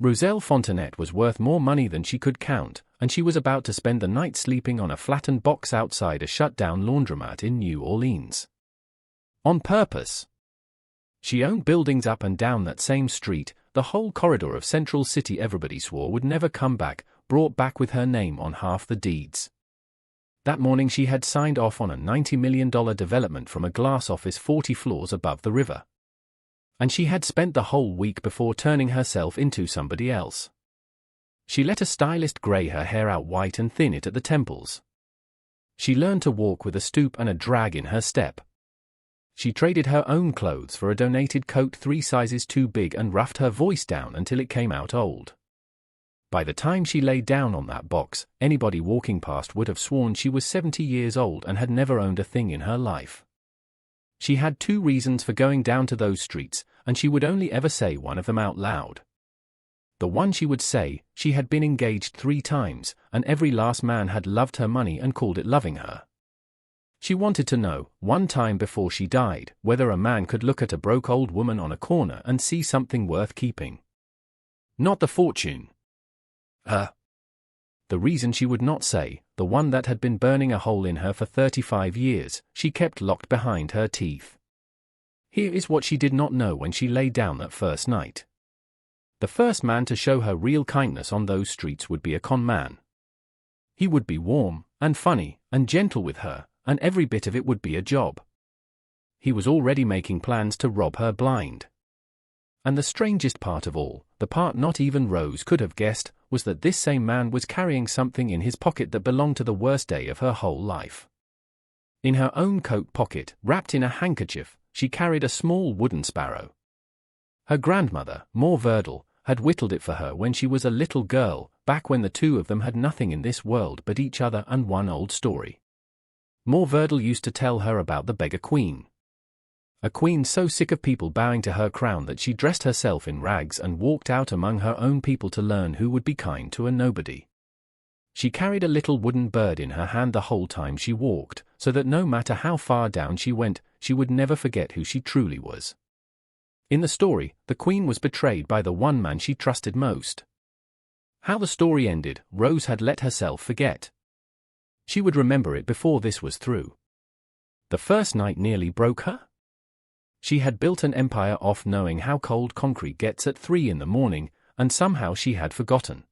Roselle Fontenette was worth more money than she could count, and she was about to spend the night sleeping on a flattened box outside a shut-down laundromat in New Orleans. On purpose. She owned buildings up and down that same street, the whole corridor of Central City everybody swore would never come back, brought back with her name on half the deeds. That morning she had signed off on a $90 million development from a glass office 40 floors above the river. And she had spent the whole week before turning herself into somebody else. She let a stylist gray her hair out white and thin it at the temples. She learned to walk with a stoop and a drag in her step. She traded her own clothes for a donated coat 3 sizes too big and roughed her voice down until it came out old. By the time she lay down on that box, anybody walking past would have sworn she was 70 years old and had never owned a thing in her life. She had 2 reasons for going down to those streets, and she would only ever say one of them out loud. The one she would say, she had been engaged 3 times, and every last man had loved her money and called it loving her. She wanted to know, one time before she died, whether a man could look at a broke old woman on a corner and see something worth keeping. Not the fortune. The reason she would not say, the one that had been burning a hole in her for 35 years, she kept locked behind her teeth. Here is what she did not know when she lay down that first night. The first man to show her real kindness on those streets would be a con man. He would be warm, and funny, and gentle with her, and every bit of it would be a job. He was already making plans to rob her blind. And the strangest part of all, the part not even Rose could have guessed, was that this same man was carrying something in his pocket that belonged to the worst day of her whole life. In her own coat pocket, wrapped in a handkerchief, she carried a small wooden sparrow. Her grandmother, More Verdal, had whittled it for her when she was a little girl, back when the 2 of them had nothing in this world but each other and one old story. More Verdal used to tell her about the beggar queen. A queen so sick of people bowing to her crown that she dressed herself in rags and walked out among her own people to learn who would be kind to a nobody. She carried a little wooden bird in her hand the whole time she walked, so that no matter how far down she went, she would never forget who she truly was. In the story, the queen was betrayed by the one man she trusted most. How the story ended, Rose had let herself forget. She would remember it before this was through. The first night nearly broke her. She had built an empire off knowing how cold concrete gets at 3 in the morning, and somehow she had forgotten.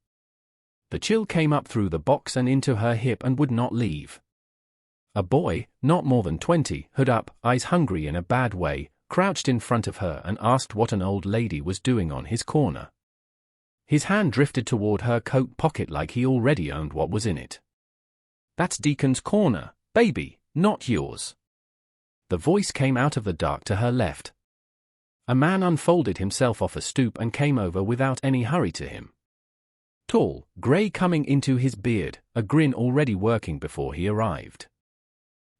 The chill came up through the box and into her hip and would not leave. A boy, not more than 20, hood up, eyes hungry in a bad way, crouched in front of her and asked what an old lady was doing on his corner. His hand drifted toward her coat pocket like he already owned what was in it. "That's Deacon's corner, baby, not yours." The voice came out of the dark to her left. A man unfolded himself off a stoop and came over without any hurry to him. Tall, grey coming into his beard, a grin already working before he arrived.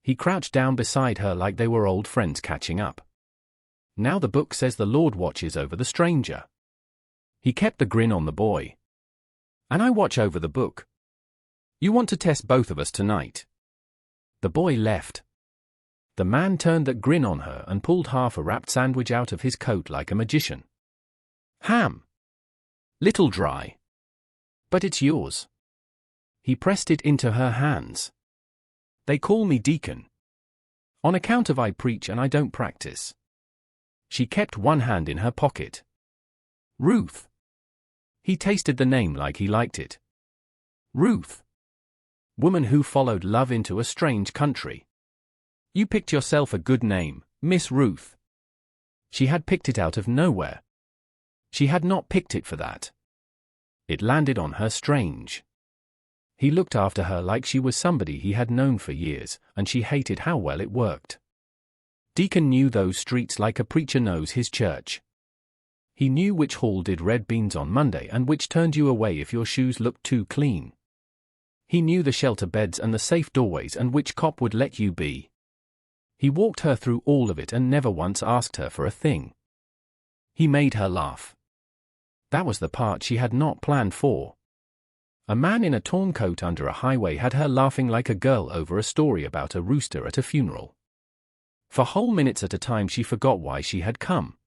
He crouched down beside her like they were old friends catching up. "Now the book says the Lord watches over the stranger." He kept the grin on the boy. "And I watch over the book. You want to test both of us tonight?" The boy left. The man turned that grin on her and pulled half a wrapped sandwich out of his coat like a magician. "Ham. Little dry. But it's yours." He pressed it into her hands. "They call me Deacon. On account of I preach and I don't practice." She kept one hand in her pocket. "Ruth." He tasted the name like he liked it. Ruth. Woman who followed love into a strange country. "You picked yourself a good name, Miss Ruth." She had picked it out of nowhere. She had not picked it for that. It landed on her strange. He looked after her like she was somebody he had known for years, and she hated how well it worked. Deacon knew those streets like a preacher knows his church. He knew which hall did red beans on Monday and which turned you away if your shoes looked too clean. He knew the shelter beds and the safe doorways and which cop would let you be. He walked her through all of it and never once asked her for a thing. He made her laugh. That was the part she had not planned for. A man in a torn coat under a highway had her laughing like a girl over a story about a rooster at a funeral. For whole minutes at a time she forgot why she had come.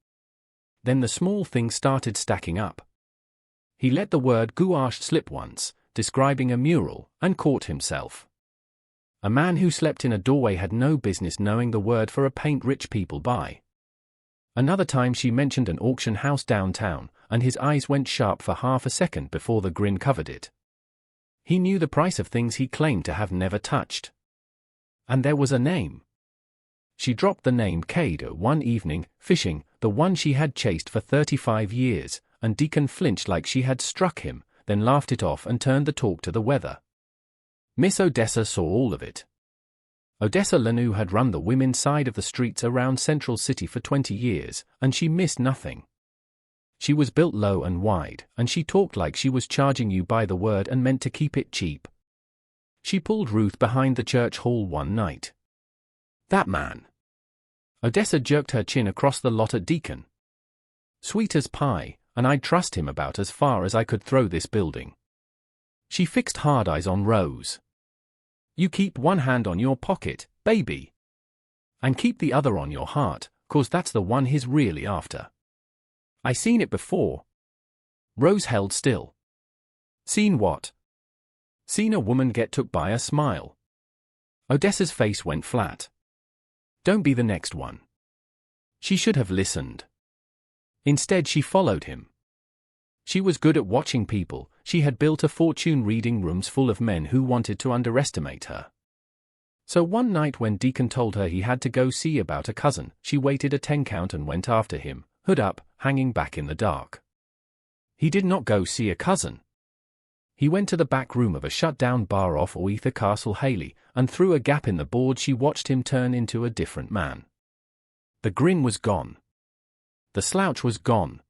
Then the small things started stacking up. He let the word gouache slip once, describing a mural, and caught himself. A man who slept in a doorway had no business knowing the word for a paint rich people buy. Another time she mentioned an auction house downtown, and his eyes went sharp for half a second before the grin covered it. He knew the price of things he claimed to have never touched. And there was a name. She dropped the name Cade one evening, fishing, the one she had chased for 35 years, and Deacon flinched like she had struck him, then laughed it off and turned the talk to the weather. Miss Odessa saw all of it. Odessa Lanu had run the women's side of the streets around Central City for 20 years, and she missed nothing. She was built low and wide, and she talked like she was charging you by the word and meant to keep it cheap. She pulled Ruth behind the church hall one night. That man. Odessa jerked her chin across the lot at Deacon. Sweet as pie, and I'd trust him about as far as I could throw this building. She fixed hard eyes on Rose. You keep one hand on your pocket, baby. And keep the other on your heart, 'cause that's the one he's really after. I seen it before. Rose held still. Seen what? Seen a woman get took by a smile. Odessa's face went flat. Don't be the next one. She should have listened. Instead she followed him. She was good at watching people. She had built a fortune reading rooms full of men who wanted to underestimate her. So one night when Deacon told her he had to go see about a cousin, she waited a 10 count and went after him, hood up, hanging back in the dark. He did not go see a cousin. He went to the back room of a shut-down bar off Oether Castle Haley, and through a gap in the board she watched him turn into a different man. The grin was gone. The slouch was gone.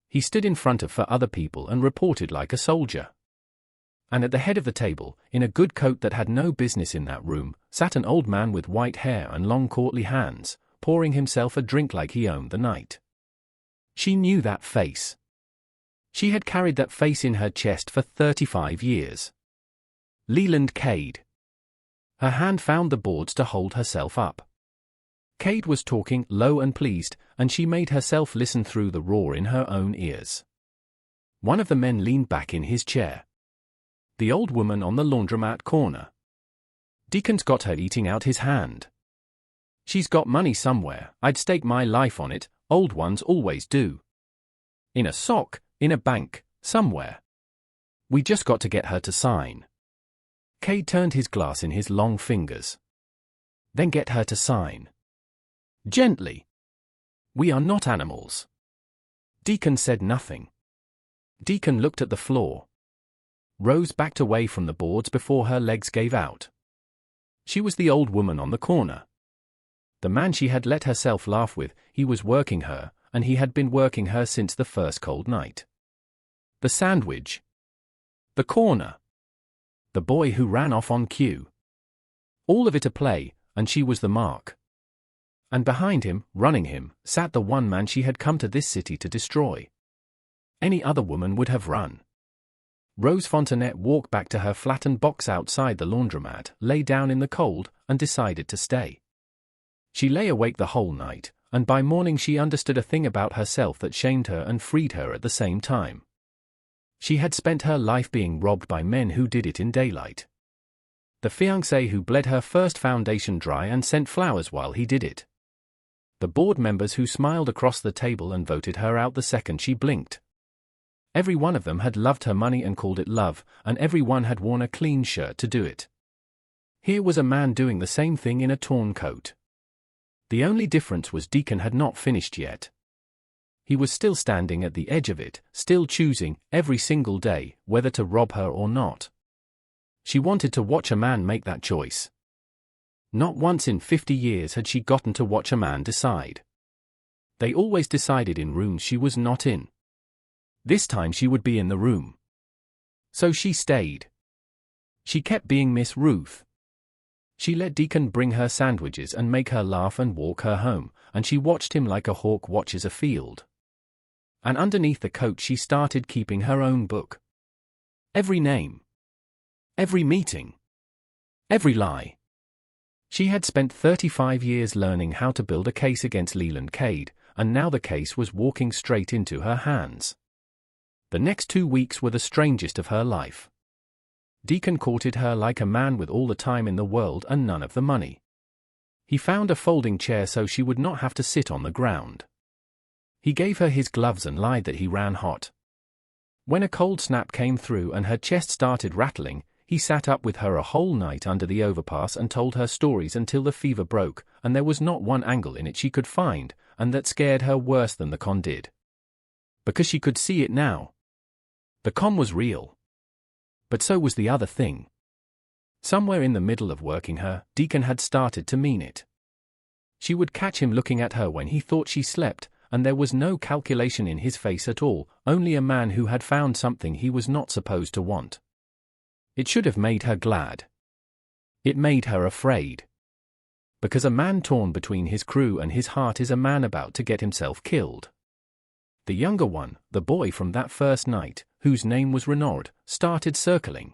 He stood in front of for other people and reported like a soldier. And at the head of the table, in a good coat that had no business in that room, sat an old man with white hair and long courtly hands, pouring himself a drink like he owned the night. She knew that face. She had carried that face in her chest for 35 years. Leland Cade. Her hand found the boards to hold herself up. Cade was talking, low and pleased, and she made herself listen through the roar in her own ears. One of the men leaned back in his chair. The old woman on the laundromat corner. Deacon's got her eating out his hand. She's got money somewhere, I'd stake my life on it, old ones always do. In a sock, in a bank, somewhere. We just got to get her to sign. Cade turned his glass in his long fingers. Then get her to sign. Gently. We are not animals. Deacon said nothing. Deacon looked at the floor. Rose backed away from the boards before her legs gave out. She was the old woman on the corner. The man she had let herself laugh with, he was working her, and he had been working her since the first cold night. The sandwich. The corner. The boy who ran off on cue. All of it a play, and she was the mark. And behind him, running him, sat the one man she had come to this city to destroy. Any other woman would have run. Rose Fontenette walked back to her flattened box outside the laundromat, lay down in the cold, and decided to stay. She lay awake the whole night, and by morning she understood a thing about herself that shamed her and freed her at the same time. She had spent her life being robbed by men who did it in daylight. The fiancé who bled her first foundation dry and sent flowers while he did it. The board members who smiled across the table and voted her out the second she blinked. Every one of them had loved her money and called it love, and every one had worn a clean shirt to do it. Here was a man doing the same thing in a torn coat. The only difference was Deacon had not finished yet. He was still standing at the edge of it, still choosing, every single day, whether to rob her or not. She wanted to watch a man make that choice. Not once in 50 years had she gotten to watch a man decide. They always decided in rooms she was not in. This time she would be in the room. So she stayed. She kept being Miss Ruth. She let Deacon bring her sandwiches and make her laugh and walk her home, and she watched him like a hawk watches a field. And underneath the coat she started keeping her own book. Every name. Every meeting. Every lie. She had spent 35 years learning how to build a case against Leland Cade, and now the case was walking straight into her hands. The next 2 weeks were the strangest of her life. Deacon courted her like a man with all the time in the world and none of the money. He found a folding chair so she would not have to sit on the ground. He gave her his gloves and lied that he ran hot. When a cold snap came through and her chest started rattling, he sat up with her a whole night under the overpass and told her stories until the fever broke, and there was not one angle in it she could find, and that scared her worse than the con did. Because she could see it now. The con was real. But so was the other thing. Somewhere in the middle of working her, Deacon had started to mean it. She would catch him looking at her when he thought she slept, and there was no calculation in his face at all, only a man who had found something he was not supposed to want. It should have made her glad. It made her afraid. Because a man torn between his crew and his heart is a man about to get himself killed. The younger one, the boy from that first night, whose name was Renaud, started circling.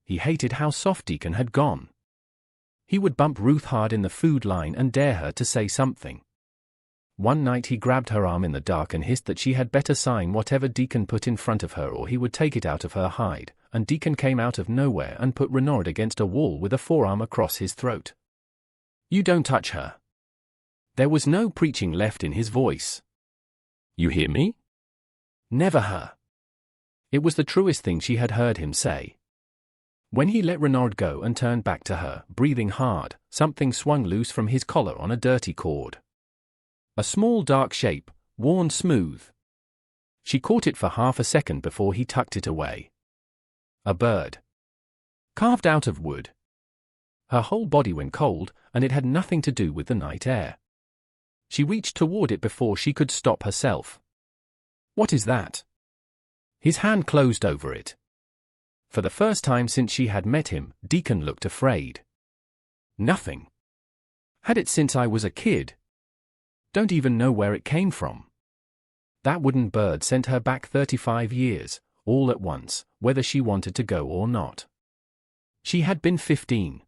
He hated how soft Deacon had gone. He would bump Ruth hard in the food line and dare her to say something. One night he grabbed her arm in the dark and hissed that she had better sign whatever Deacon put in front of her or he would take it out of her hide, and Deacon came out of nowhere and put Renaud against a wall with a forearm across his throat. "You don't touch her." There was no preaching left in his voice. "You hear me?" Never her. It was the truest thing she had heard him say. When he let Renaud go and turned back to her, breathing hard, something swung loose from his collar on a dirty cord. A small dark shape, worn smooth. She caught it for half a second before he tucked it away. A bird. Carved out of wood. Her whole body went cold, and it had nothing to do with the night air. She reached toward it before she could stop herself. "What is that?" His hand closed over it. For the first time since she had met him, Deacon looked afraid. "Nothing. Had it since I was a kid. Don't even know where it came from." That wooden bird sent her back 35 years, all at once, whether she wanted to go or not. She had been 15.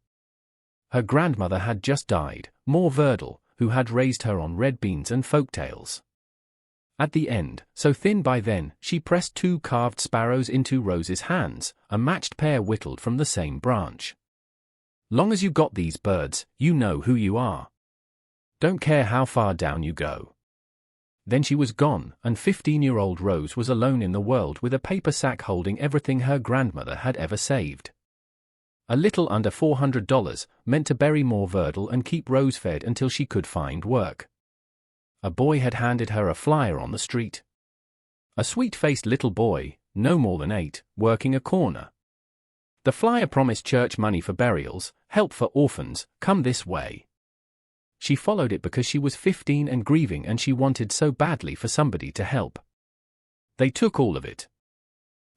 Her grandmother had just died, More Verdal, who had raised her on red beans and folktales. At the end, so thin by then, she pressed 2 carved sparrows into Rose's hands, a matched pair whittled from the same branch. "Long as you got these birds, you know who you are. Don't care how far down you go." Then she was gone, and 15-year-old Rose was alone in the world with a paper sack holding everything her grandmother had ever saved. A little under $400, meant to bury More Verdal and keep Rose fed until she could find work. A boy had handed her a flyer on the street. A sweet-faced little boy, no more than 8, working a corner. The flyer promised church money for burials, help for orphans, come this way. She followed it because she was 15 and grieving and she wanted so badly for somebody to help. They took all of it.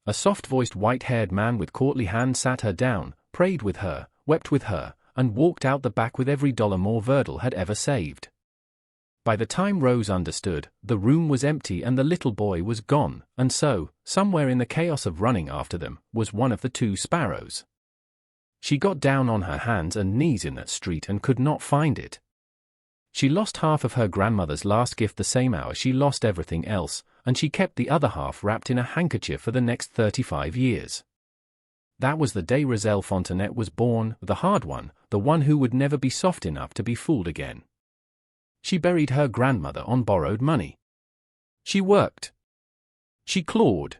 A soft-voiced white-haired man with courtly hand sat her down, prayed with her, wept with her, and walked out the back with every dollar More Verdal had ever saved. By the time Rose understood, the room was empty and the little boy was gone, and so, somewhere in the chaos of running after them, was one of the 2 sparrows. She got down on her hands and knees in that street and could not find it. She lost half of her grandmother's last gift the same hour she lost everything else, and she kept the other half wrapped in a handkerchief for the next 35 years. That was the day Roselle Fontenette was born, the hard one, the one who would never be soft enough to be fooled again. She buried her grandmother on borrowed money. She worked. She clawed.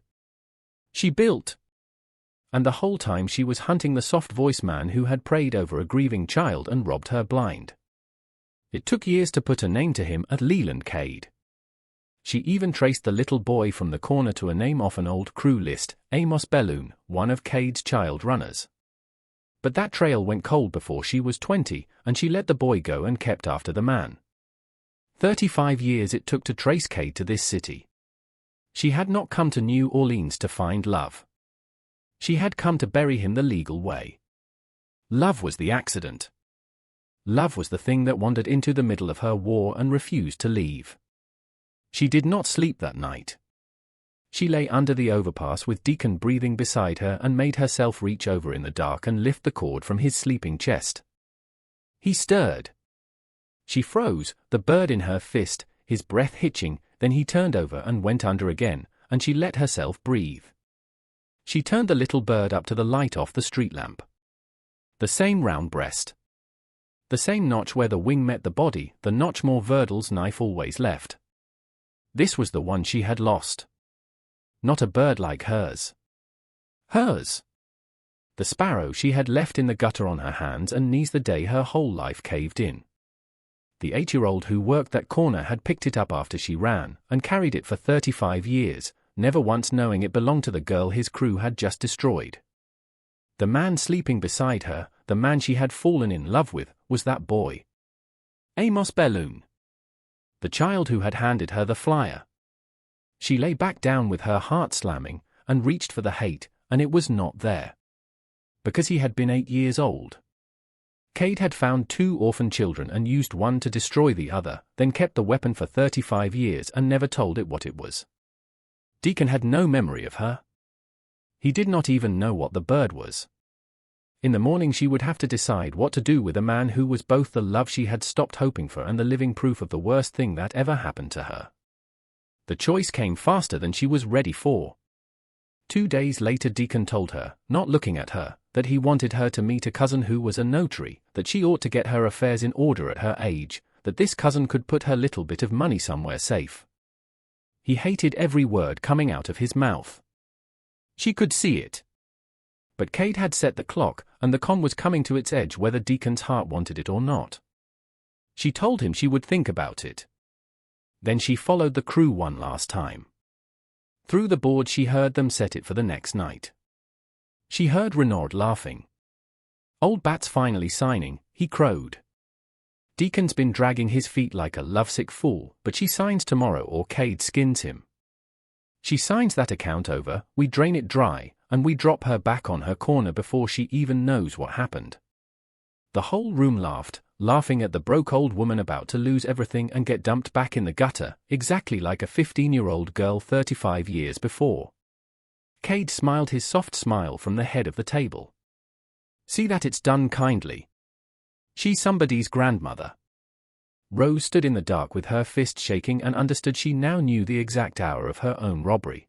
She built. And the whole time she was hunting the soft-voiced man who had prayed over a grieving child and robbed her blind. It took years to put a name to him at Leland Cade. She even traced the little boy from the corner to a name off an old crew list, Amos Belloon, one of Cade's child runners. But that trail went cold before she was 20, and she let the boy go and kept after the man. 35 years it took to trace Cade to this city. She had not come to New Orleans to find love. She had come to bury him the legal way. Love was the accident. Love was the thing that wandered into the middle of her war and refused to leave. She did not sleep that night. She lay under the overpass with Deacon breathing beside her and made herself reach over in the dark and lift the cord from his sleeping chest. He stirred. She froze, the bird in her fist, his breath hitching, then he turned over and went under again, and she let herself breathe. She turned the little bird up to the light off the street lamp. The same round breast. The same notch where the wing met the body, the notch more Verdel's knife always left. This was the one she had lost. Not a bird like hers. Hers. The sparrow she had left in the gutter on her hands and knees the day her whole life caved in. The 8-year-old who worked that corner had picked it up after she ran, and carried it for 35 years, never once knowing it belonged to the girl his crew had just destroyed. The man sleeping beside her, the man she had fallen in love with, was that boy. Amos Belloon. The child who had handed her the flyer. She lay back down with her heart slamming, and reached for the hate, and it was not there. Because he had been 8 years old. Cade had found 2 orphan children and used one to destroy the other, then kept the weapon for 35 years and never told it what it was. Deacon had no memory of her. He did not even know what the bird was. In the morning she would have to decide what to do with a man who was both the love she had stopped hoping for and the living proof of the worst thing that ever happened to her. The choice came faster than she was ready for. 2 days later Deacon told her, not looking at her, that he wanted her to meet a cousin who was a notary, that she ought to get her affairs in order at her age, that this cousin could put her little bit of money somewhere safe. He hated every word coming out of his mouth. She could see it. But Cade had set the clock, and the con was coming to its edge whether Deacon's heart wanted it or not. She told him she would think about it. Then she followed the crew one last time. Through the board she heard them set it for the next night. She heard Renaud laughing. Old Bat's finally signing, he crowed. Deacon's been dragging his feet like a lovesick fool, but she signs tomorrow or Cade skins him. She signs that account over, we drain it dry, and we drop her back on her corner before she even knows what happened. The whole room laughed, laughing at the broke old woman about to lose everything and get dumped back in the gutter, exactly like a 15-year-old girl 35 years before. Cade smiled his soft smile from the head of the table. See that it's done kindly. She's somebody's grandmother. Rose stood in the dark with her fist shaking and understood she now knew the exact hour of her own robbery.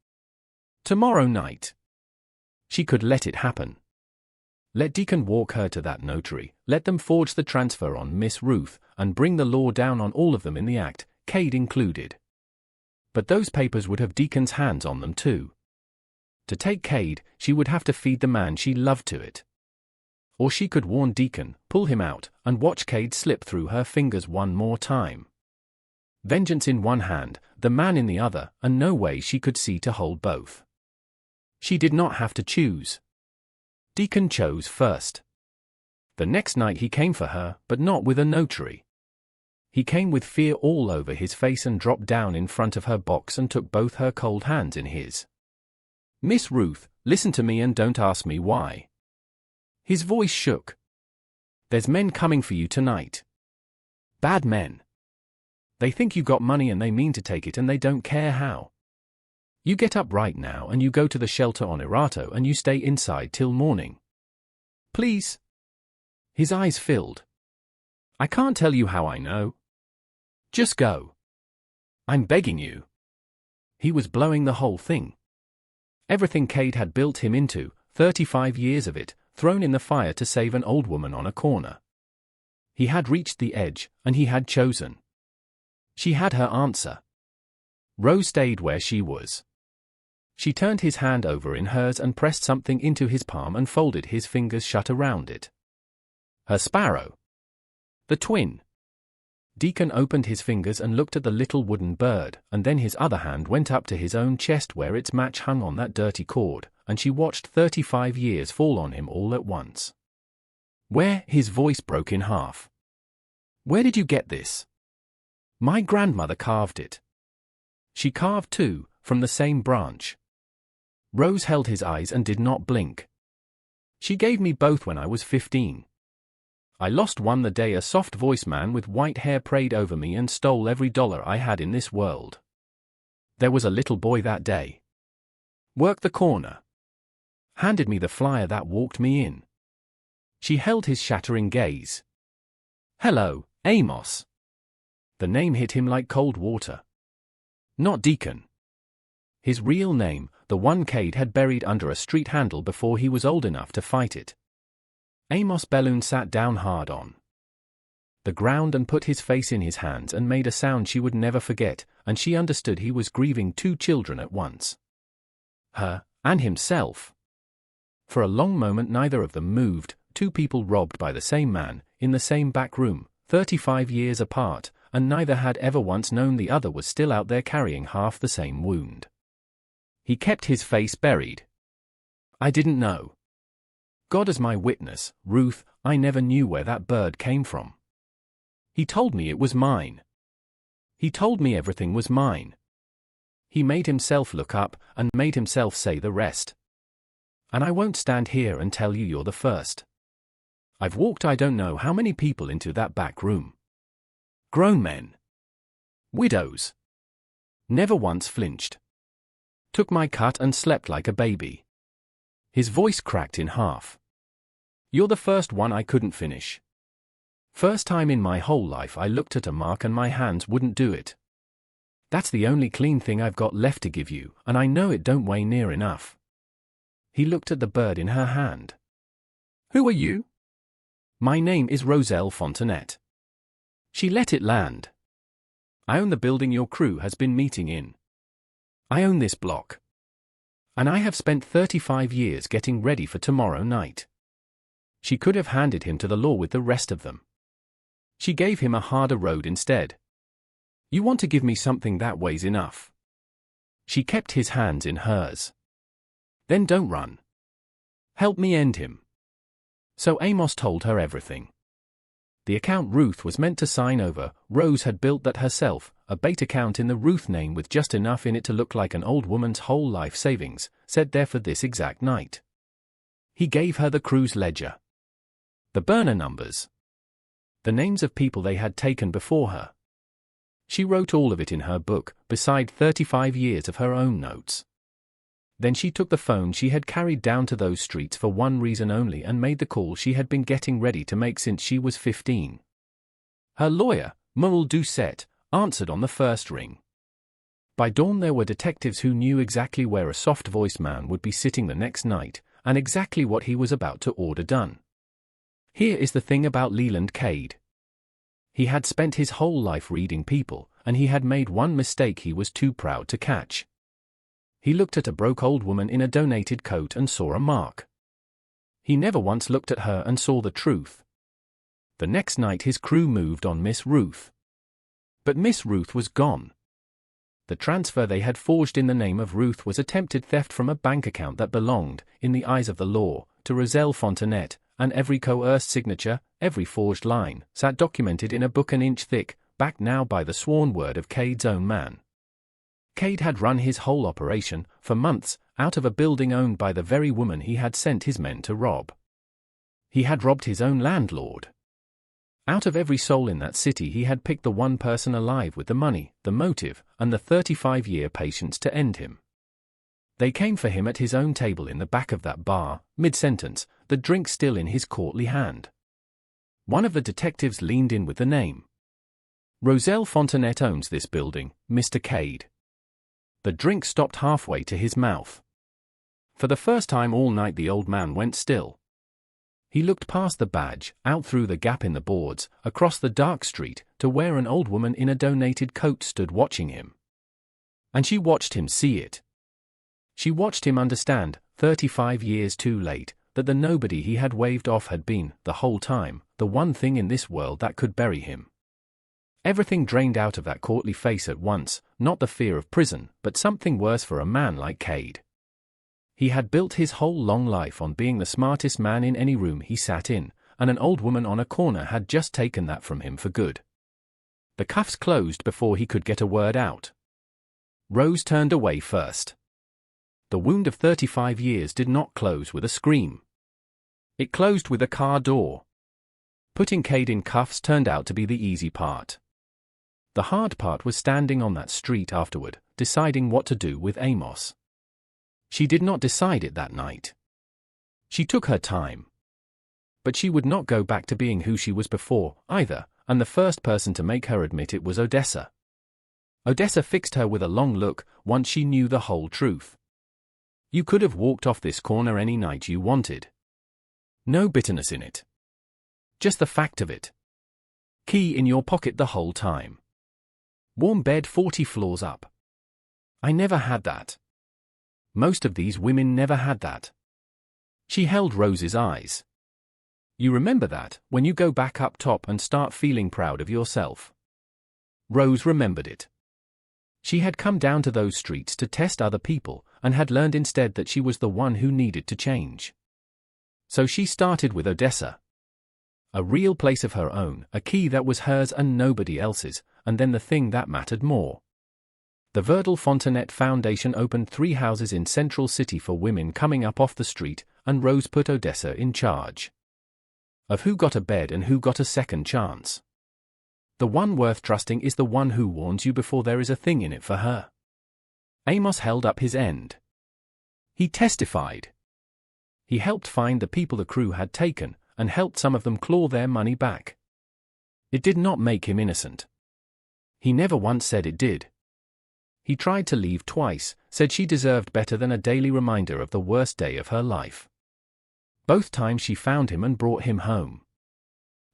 Tomorrow night. She could let it happen. Let Deacon walk her to that notary, let them forge the transfer on Miss Ruth, and bring the law down on all of them in the act, Cade included. But those papers would have Deacon's hands on them too. To take Cade, she would have to feed the man she loved to it. Or she could warn Deacon, pull him out, and watch Cade slip through her fingers one more time. Vengeance in one hand, the man in the other, and no way she could see to hold both. She did not have to choose. Deacon chose first. The next night he came for her, but not with a notary. He came with fear all over his face and dropped down in front of her box and took both her cold hands in his. Miss Ruth, listen to me and don't ask me why. His voice shook. There's men coming for you tonight. Bad men. They think you got money and they mean to take it and they don't care how. You get up right now and you go to the shelter on Erato and you stay inside till morning. Please. His eyes filled. I can't tell you how I know. Just go. I'm begging you. He was blowing the whole thing. Everything Cade had built him into, 35 years of it, thrown in the fire to save an old woman on a corner. He had reached the edge, and he had chosen. She had her answer. Rose stayed where she was. She turned his hand over in hers and pressed something into his palm and folded his fingers shut around it. Her sparrow. The twin. Deacon opened his fingers and looked at the little wooden bird, and then his other hand went up to his own chest where its match hung on that dirty cord, and she watched 35 years fall on him all at once. Where? His voice broke in half. Where did you get this? My grandmother carved it. She carved too, from the same branch. Rose held his eyes and did not blink. She gave me both when I was 15. I lost one the day a soft-voiced man with white hair prayed over me and stole every dollar I had in this world. There was a little boy that day. Worked the corner. Handed me the flyer that walked me in. She held his shattering gaze. Hello, Amos. The name hit him like cold water. Not Deacon. His real name, the one Cade had buried under a street handle before he was old enough to fight it. Amos Belloon sat down hard on the ground and put his face in his hands and made a sound she would never forget, and she understood he was grieving two children at once. Her, and himself. For a long moment neither of them moved, two people robbed by the same man, in the same back room, 35 years apart, and neither had ever once known the other was still out there carrying half the same wound. He kept his face buried. I didn't know. God is my witness, Ruth, I never knew where that bird came from. He told me it was mine. He told me everything was mine. He made himself look up and made himself say the rest. And I won't stand here and tell you you're the first. I've walked I don't know how many people into that back room. Grown men. Widows. Never once flinched. Took my cut and slept like a baby. His voice cracked in half. You're the first one I couldn't finish. First time in my whole life I looked at a mark and my hands wouldn't do it. That's the only clean thing I've got left to give you, and I know it don't weigh near enough. He looked at the bird in her hand. Who are you? My name is Roselle Fontenette. She let it land. I own the building your crew has been meeting in. I own this block. And I have spent 35 years getting ready for tomorrow night. She could have handed him to the law with the rest of them. She gave him a harder road instead. You want to give me something that weighs enough. She kept his hands in hers. Then don't run. Help me end him. So Amos told her everything. The account Ruth was meant to sign over, Rose had built that herself, a bait account in the Ruth name with just enough in it to look like an old woman's whole life savings, set there for this exact night. He gave her the crew's ledger. The burner numbers. The names of people they had taken before her. She wrote all of it in her book, beside 35 years of her own notes. Then she took the phone she had carried down to those streets for one reason only and made the call she had been getting ready to make since she was 15. Her lawyer, Mule Doucette, answered on the first ring. By dawn there were detectives who knew exactly where a soft-voiced man would be sitting the next night, and exactly what he was about to order done. Here is the thing about Leland Cade. He had spent his whole life reading people, and he had made one mistake he was too proud to catch. He looked at a broke old woman in a donated coat and saw a mark. He never once looked at her and saw the truth. The next night his crew moved on Miss Ruth. But Miss Ruth was gone. The transfer they had forged in the name of Ruth was attempted theft from a bank account that belonged, in the eyes of the law, to Roselle Fontenette, and every coerced signature, every forged line, sat documented in a book an inch thick, backed now by the sworn word of Cade's own man. Cade had run his whole operation, for months, out of a building owned by the very woman he had sent his men to rob. He had robbed his own landlord. Out of every soul in that city he had picked the one person alive with the money, the motive, and the 35-year patience to end him. They came for him at his own table in the back of that bar, mid-sentence, the drink still in his courtly hand. One of the detectives leaned in with the name. Roselle Fontenette owns this building, Mr. Cade. The drink stopped halfway to his mouth. For the first time all night the old man went still. He looked past the badge, out through the gap in the boards, across the dark street, to where an old woman in a donated coat stood watching him. And she watched him see it. She watched him understand, 35 years too late, that the nobody he had waved off had been, the whole time, the one thing in this world that could bury him. Everything drained out of that courtly face at once, not the fear of prison, but something worse for a man like Cade. He had built his whole long life on being the smartest man in any room he sat in, and an old woman on a corner had just taken that from him for good. The cuffs closed before he could get a word out. Rose turned away first. The wound of 35 years did not close with a scream. It closed with a car door. Putting Cade in cuffs turned out to be the easy part. The hard part was standing on that street afterward, deciding what to do with Amos. She did not decide it that night. She took her time. But she would not go back to being who she was before, either, and the first person to make her admit it was Odessa. Odessa fixed her with a long look once she knew the whole truth. You could have walked off this corner any night you wanted. No bitterness in it. Just the fact of it. Key in your pocket the whole time. Warm bed 40 floors up. I never had that. Most of these women never had that. She held Rose's eyes. You remember that, when you go back up top and start feeling proud of yourself. Rose remembered it. She had come down to those streets to test other people, and had learned instead that she was the one who needed to change. So she started with Odessa. A real place of her own, a key that was hers and nobody else's, and then the thing that mattered more. The Roselle Fontenette Foundation opened 3 houses in Central City for women coming up off the street, and Rose put Odessa in charge. Of who got a bed and who got a second chance. The one worth trusting is the one who warns you before there is a thing in it for her. Amos held up his end. He testified. He helped find the people the crew had taken, and helped some of them claw their money back. It did not make him innocent. He never once said it did. He tried to leave twice, said she deserved better than a daily reminder of the worst day of her life. Both times she found him and brought him home.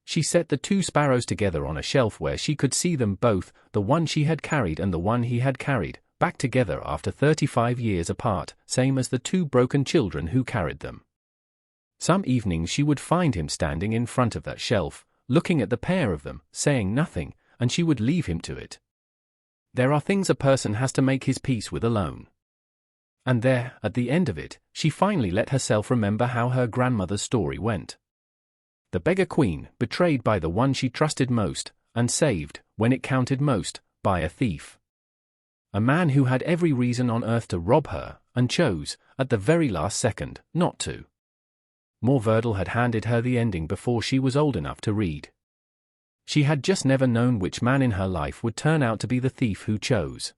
She set the 2 sparrows together on a shelf where she could see them both, the one she had carried and the one he had carried, back together after 35 years apart, same as the 2 broken children who carried them. Some evenings she would find him standing in front of that shelf, looking at the pair of them, saying nothing, and she would leave him to it. There are things a person has to make his peace with alone. And there, at the end of it, she finally let herself remember how her grandmother's story went. The beggar queen, betrayed by the one she trusted most, and saved, when it counted most, by a thief. A man who had every reason on earth to rob her, and chose, at the very last second, not to. Verdal had handed her the ending before she was old enough to read. She had just never known which man in her life would turn out to be the thief who chose.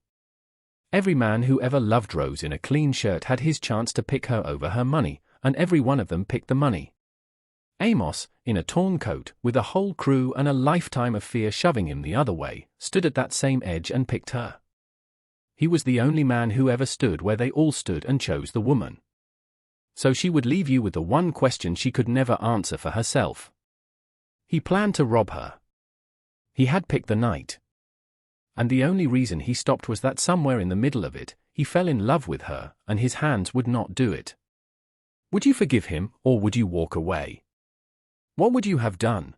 Every man who ever loved Rose in a clean shirt had his chance to pick her over her money, and every one of them picked the money. Amos, in a torn coat, with a whole crew and a lifetime of fear shoving him the other way, stood at that same edge and picked her. He was the only man who ever stood where they all stood and chose the woman. So she would leave you with the one question she could never answer for herself. He planned to rob her. He had picked the night. And the only reason he stopped was that somewhere in the middle of it, he fell in love with her, and his hands would not do it. Would you forgive him, or would you walk away? What would you have done?